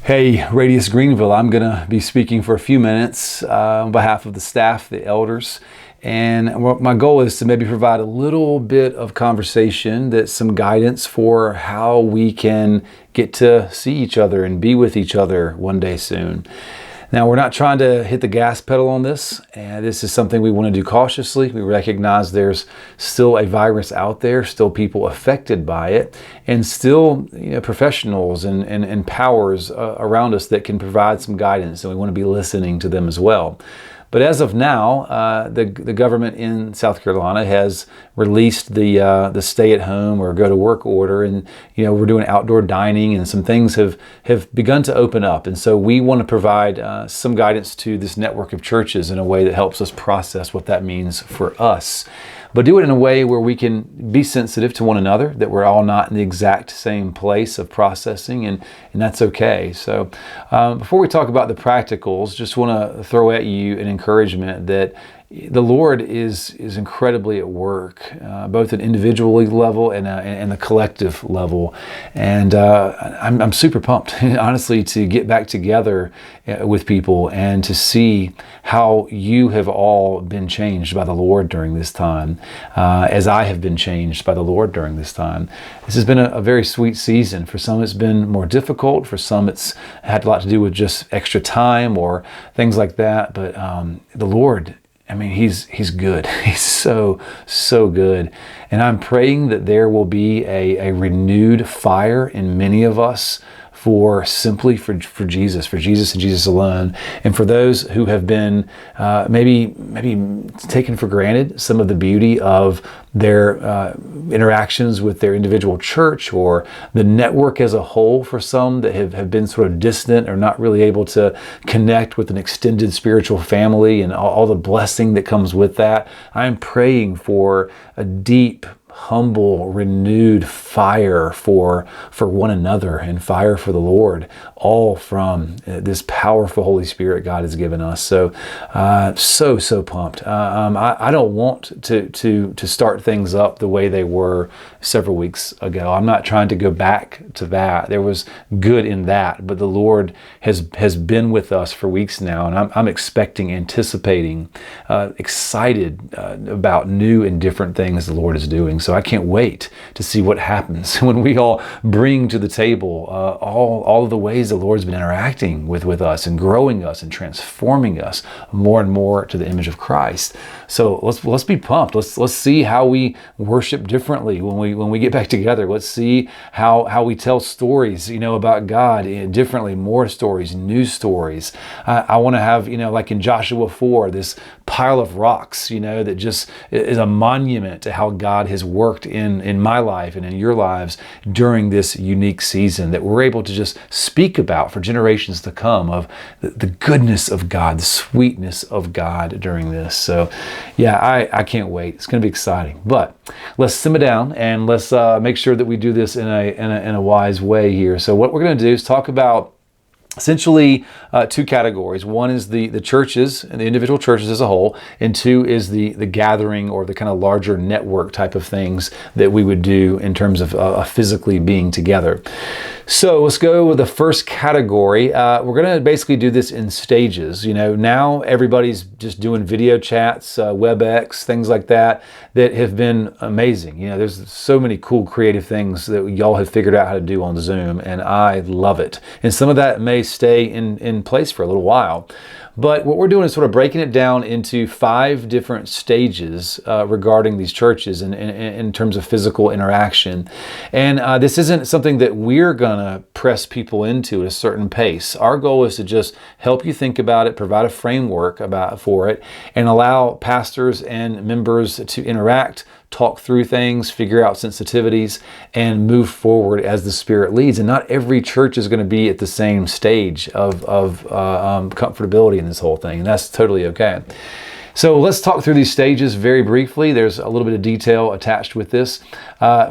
Hey, Radius Greenville, I'm going to be speaking for a few minutes on behalf of the staff, the elders, and my goal is to maybe provide a little bit of conversation, that's some guidance for how we can get to see each other and be with each other one day soon. Now, we're not trying to hit the gas pedal on this, and this is something we want to do cautiously. We recognize there's still a virus out there, still people affected by it, and still professionals and powers around us that can provide some guidance, and we want to be listening to them as well. But as of now, the government in South Carolina has released the stay-at-home or go-to-work order, and we're doing outdoor dining, and some things have begun to open up. And so we want to provide some guidance to this network of churches in a way that helps us process what that means for us. But do it in a way where we can be sensitive to one another, that we're all not in the exact same place of processing, and that's okay. So before we talk about the practicals, just want to throw at you an encouragement that the Lord is incredibly at work, both at individual level and the collective level. And I'm super pumped, honestly, to get back together with people and to see how you have all been changed by the Lord during this time, as I have been changed by the Lord during this time. This has been a very sweet season. For some, it's been more difficult. For some, it's had a lot to do with just extra time or things like that. But the Lord, He's good. He's so good. And I'm praying that there will be a renewed fire in many of us for Jesus and Jesus alone. And for those who have been maybe taken for granted some of the beauty of their interactions with their individual church, or the network as a whole, for some that have been sort of distant or not really able to connect with an extended spiritual family and all the blessing that comes with that. I'm praying for a deep, humble, renewed fire for one another and fire for the Lord, all from this powerful Holy Spirit God has given us. So pumped. I don't want to start things up the way they were several weeks ago. I'm not trying to go back to that. There was good in that, but the Lord has been with us for weeks now, and I'm expecting, anticipating, excited about new and different things the Lord is doing. So I can't wait to see what happens when we all bring to the table all of the ways the Lord's been interacting with us and growing us and transforming us more and more to the image of Christ. So let's be pumped. Let's see how we worship differently when we get back together. Let's see how we tell stories, about God differently, more stories, new stories. I want to have, like in Joshua 4, this pile of rocks, that just is a monument to how God has worked in my life and in your lives during this unique season, that we're able to just speak about for generations to come, of the goodness of God, the sweetness of God during this. So yeah, I can't wait. It's going to be exciting. But let's simmer down and let's make sure that we do this in a wise way here. So what we're going to do is talk about essentially two categories. One is the churches and the individual churches as a whole, and two is the gathering or the kind of larger network type of things that we would do in terms of physically being together. So let's go with the first category. We're going to basically do this in stages. Now everybody's just doing video chats, WebEx, things like that have been amazing. There's so many cool creative things that y'all have figured out how to do on Zoom, and I love it. And some of that may stay in place for a little while. But what we're doing is sort of breaking it down into 5 different stages regarding these churches in terms of physical interaction. And this isn't something that we're going to press people into at a certain pace. Our goal is to just help you think about it, provide a framework for it, and allow pastors and members to interact, talk through things, figure out sensitivities, and move forward as the Spirit leads. And not every church is going to be at the same stage of comfortability in this whole thing, and that's totally okay. So let's talk through these stages very briefly. There's a little bit of detail attached with this.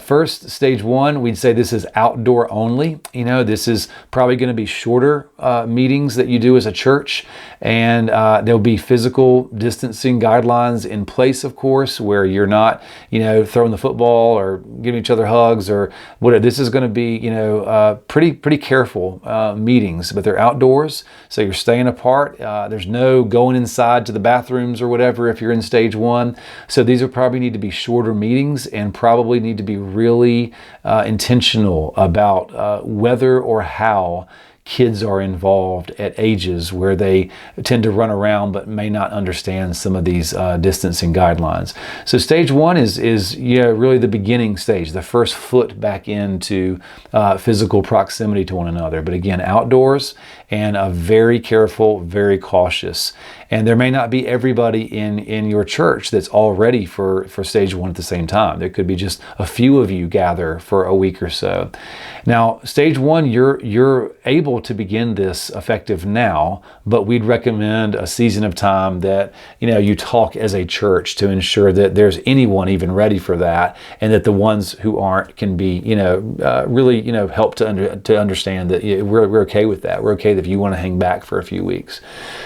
First, stage 1, we'd say this is outdoor only. This is probably going to be shorter meetings that you do as a church, and there'll be physical distancing guidelines in place, of course, where you're not, throwing the football or giving each other hugs or whatever. This is going to be, pretty careful meetings, but they're outdoors, so you're staying apart. There's no going inside to the bathrooms or whatever if you're in stage 1. So these will probably need to be shorter meetings and probably need to be really intentional about whether or how kids are involved at ages where they tend to run around but may not understand some of these distancing guidelines. So stage 1 is really the beginning stage, the first foot back into physical proximity to one another. But again, outdoors and very careful, very cautious. And there may not be everybody in your church that's all ready for stage 1 at the same time. There could be just a few of you gather for a week or so. Now, stage 1, you're able to begin this effective now, but we'd recommend a season of time that you talk as a church to ensure that there's anyone even ready for that, and that the ones who aren't can be really help to understand that we're okay with that. We're okay if you want to hang back for a few weeks.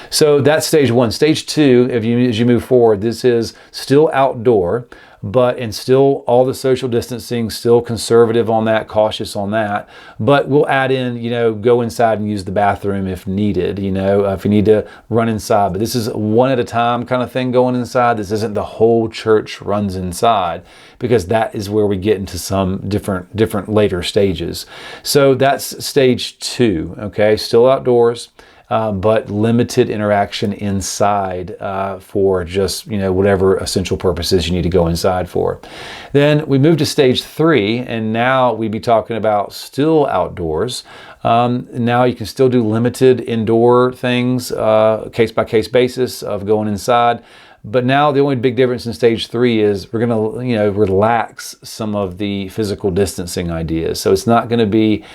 So that's stage 1. Stage 2, as you move forward, this is still outdoor, and still all the social distancing, still conservative on that, cautious on that. But we'll add in, go inside and use the bathroom if needed, if you need to run inside. But this is one at a time kind of thing going inside. This isn't the whole church runs inside, because that is where we get into some different later stages. So that's stage 2, okay? Still outdoors. But limited interaction inside for just whatever essential purposes you need to go inside for. Then we move to stage 3, and now we'd be talking about still outdoors. Now you can still do limited indoor things, case by case basis of going inside. But now the only big difference in stage 3 is we're going to relax some of the physical distancing ideas. So it's not going to be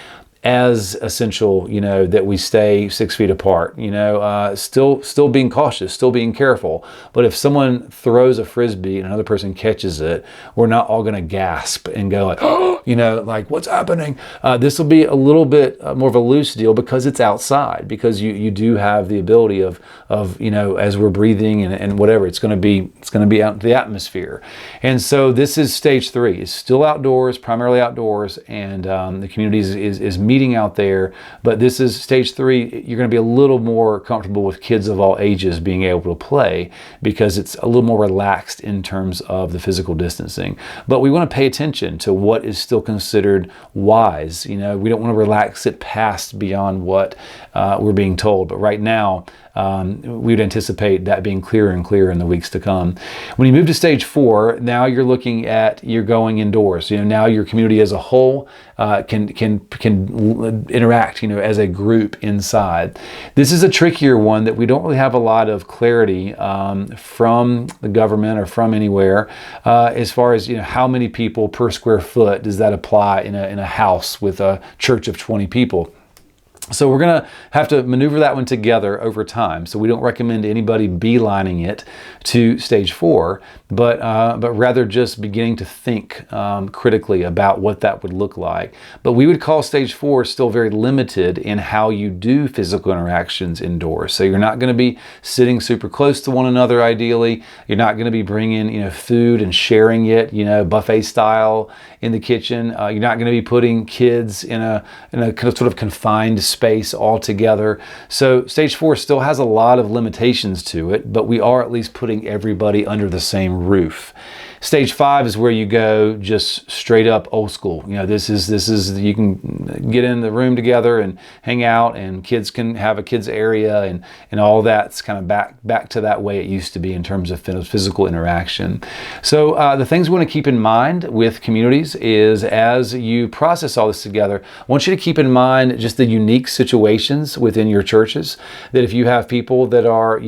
as essential, that we stay 6 feet apart, still being cautious, still being careful. But if someone throws a Frisbee and another person catches it, we're not all going to gasp and go like, oh, like what's happening? This will be a little bit more of a loose deal because it's outside, because you do have the ability of as we're breathing and whatever, it's going to be out in the atmosphere. And so this is stage 3. It's still outdoors, primarily outdoors, and the community is meeting out there. But this is stage 3. You're going to be a little more comfortable with kids of all ages being able to play, because it's a little more relaxed in terms of the physical distancing. But we want to pay attention to what is still considered wise. We don't want to relax it past beyond what we're being told. But right now, we would anticipate that being clearer and clearer in the weeks to come. When you move to stage 4, now you're looking at you're going indoors. Now your community as a whole can interact, as a group inside. This is a trickier one that we don't really have a lot of clarity from the government or from anywhere as far as how many people per square foot does that apply in a house with a church of 20 people. So we're going to have to maneuver that one together over time. So we don't recommend anybody beelining it to stage 4, but rather just beginning to think critically about what that would look like. But we would call stage 4 still very limited in how you do physical interactions indoors. So you're not going to be sitting super close to one another ideally. You're not going to be bringing food and sharing it buffet style in the kitchen. You're not going to be putting kids in a kind of sort of confined space altogether. So stage 4 still has a lot of limitations to it, but we are at least putting everybody under the same roof. Stage 5 is where you go just straight up old school. This is you can get in the room together and hang out, and kids can have a kids area, and all that's kind of back to that way it used to be in terms of physical interaction. So the things we want to keep in mind with communities is, as you process all this together, I want you to keep in mind just the unique situations within your churches. That if you have people that are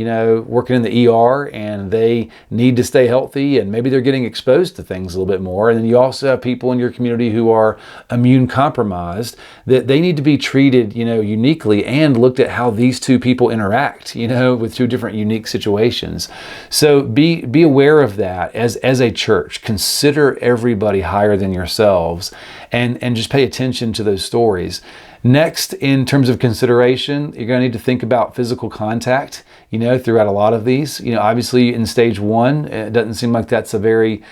working in the ER and they need to stay healthy, and maybe they're getting getting exposed to things a little bit more. And then you also have people in your community who are immune compromised, that they need to be treated, uniquely, and looked at how these two people interact, with two different unique situations. So be aware of that as a church. Consider everybody higher than yourselves, and just pay attention to those stories. Next, in terms of consideration, you're going to need to think about physical contact, throughout a lot of these. Obviously in stage 1, it doesn't seem like that's a very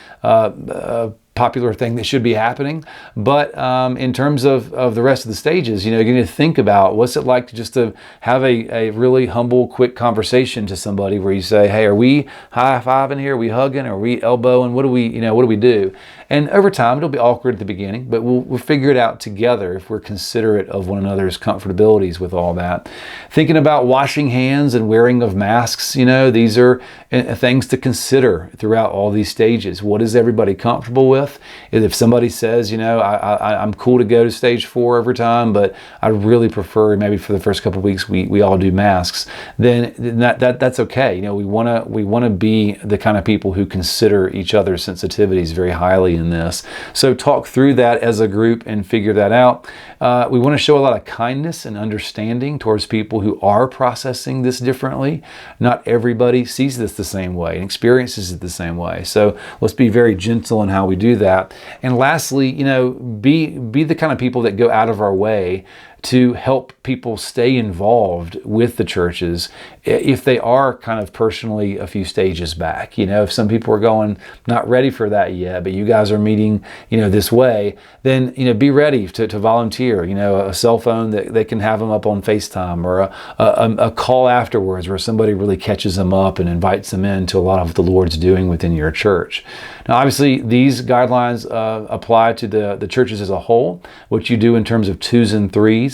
popular thing that should be happening. But in terms of the rest of the stages, you're going to think about what's it like to have a really humble, quick conversation to somebody where you say, hey, are we high-fiving here? Are we hugging? Are we elbowing? What do we do? And over time, it'll be awkward at the beginning, but we'll figure it out together if we're considerate of one another's comfortabilities with all that. Thinking about washing hands and wearing of masks, these are things to consider throughout all these stages. What is everybody comfortable with? If somebody says, I'm cool to go to stage 4 every time, but I really prefer maybe for the first couple of weeks we all do masks, then that's okay. We want to be the kind of people who consider each other's sensitivities very highly in this. So talk through that as a group and figure that out. We want to show a lot of kindness and understanding towards people who are processing this differently. Not everybody sees this the same way and experiences it the same way. So let's be very gentle in how we do that. And lastly, be the kind of people that go out of our way to help people stay involved with the churches if they are kind of personally a few stages back. If some people are going, not ready for that yet, but you guys are meeting, this way, then, be ready to volunteer, a cell phone that they can have them up on FaceTime, or a call afterwards where somebody really catches them up and invites them into a lot of what the Lord's doing within your church. Now, obviously, these guidelines apply to the churches as a whole. What you do in terms of 2s and 3s,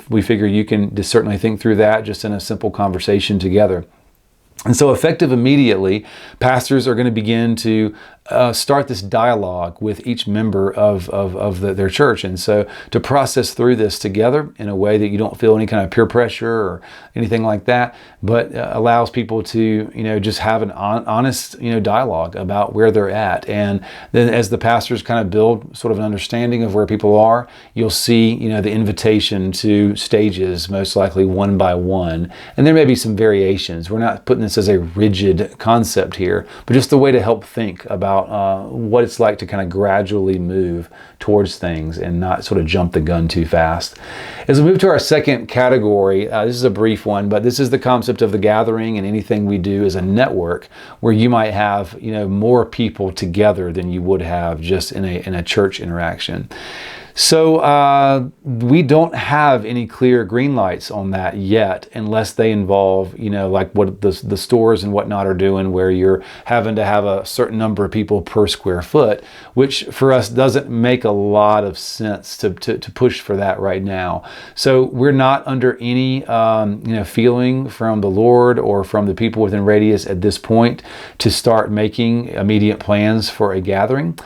we figure you can just certainly think through that just in a simple conversation together. And so effective immediately, pastors are going to begin to start this dialogue with each member of their church. And so to process through this together in a way that you don't feel any kind of peer pressure or anything like that, but allows people to, just have an honest, dialogue about where they're at. And then as the pastors kind of build sort of an understanding of where people are, you'll see, the invitation to stages, most likely one by one. And there may be some variations. We're not putting this as a rigid concept here, but just a way to help think about what it's like to kind of gradually move towards things and not sort of jump the gun too fast. As we move to our second category, this is a brief one, but this is the concept of the gathering, and anything we do as a network where you might have, more people together than you would have just in a church interaction. So we don't have any clear green lights on that yet, unless they involve, like what the stores and whatnot are doing, where you're having to have a certain number of people per square foot, which for us doesn't make a lot of sense to push for that right now. So we're not under any, feeling from the Lord or from the people within Radius at this point to start making immediate plans for a gathering.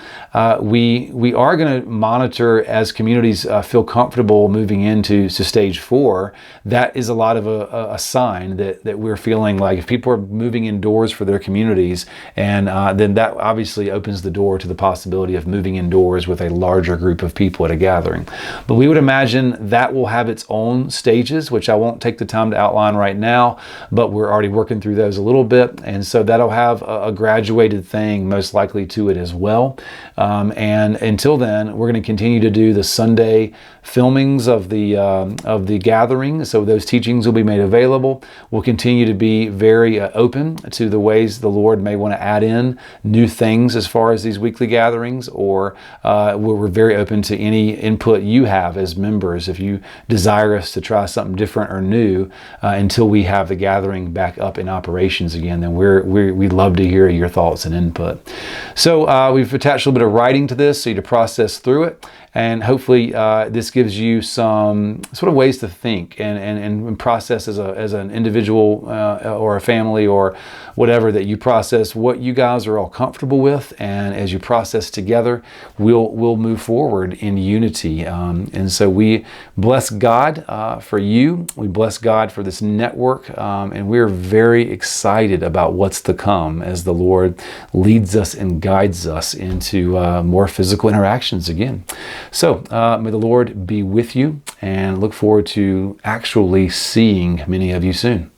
We are going to monitor as communities feel comfortable moving into stage 4. That is a lot of a sign that we're feeling like if people are moving indoors for their communities, and then that obviously opens the door to the possibility of moving indoors with a larger group of people at a gathering. But we would imagine that will have its own stages, which I won't take the time to outline right now, but we're already working through those a little bit. And so that'll have a graduated thing most likely to it as well. And until then, we're going to continue to do the Sunday filmings of the gathering. So those teachings will be made available. We'll continue to be very open to the ways the Lord may want to add in new things as far as these weekly gatherings, or we're very open to any input you have as members. If you desire us to try something different or new until we have the gathering back up in operations again, then we'd love to hear your thoughts and input. So we've attached a little bit of writing to this so you to process through it. And And hopefully this gives you some sort of ways to think and process as an individual or a family or whatever, that you process what you guys are all comfortable with, and as you process together, we'll move forward in unity. And so we bless God for you. We bless God for this network, and we're very excited about what's to come as the Lord leads us and guides us into more physical interactions again. So may the Lord be with you, and look forward to actually seeing many of you soon.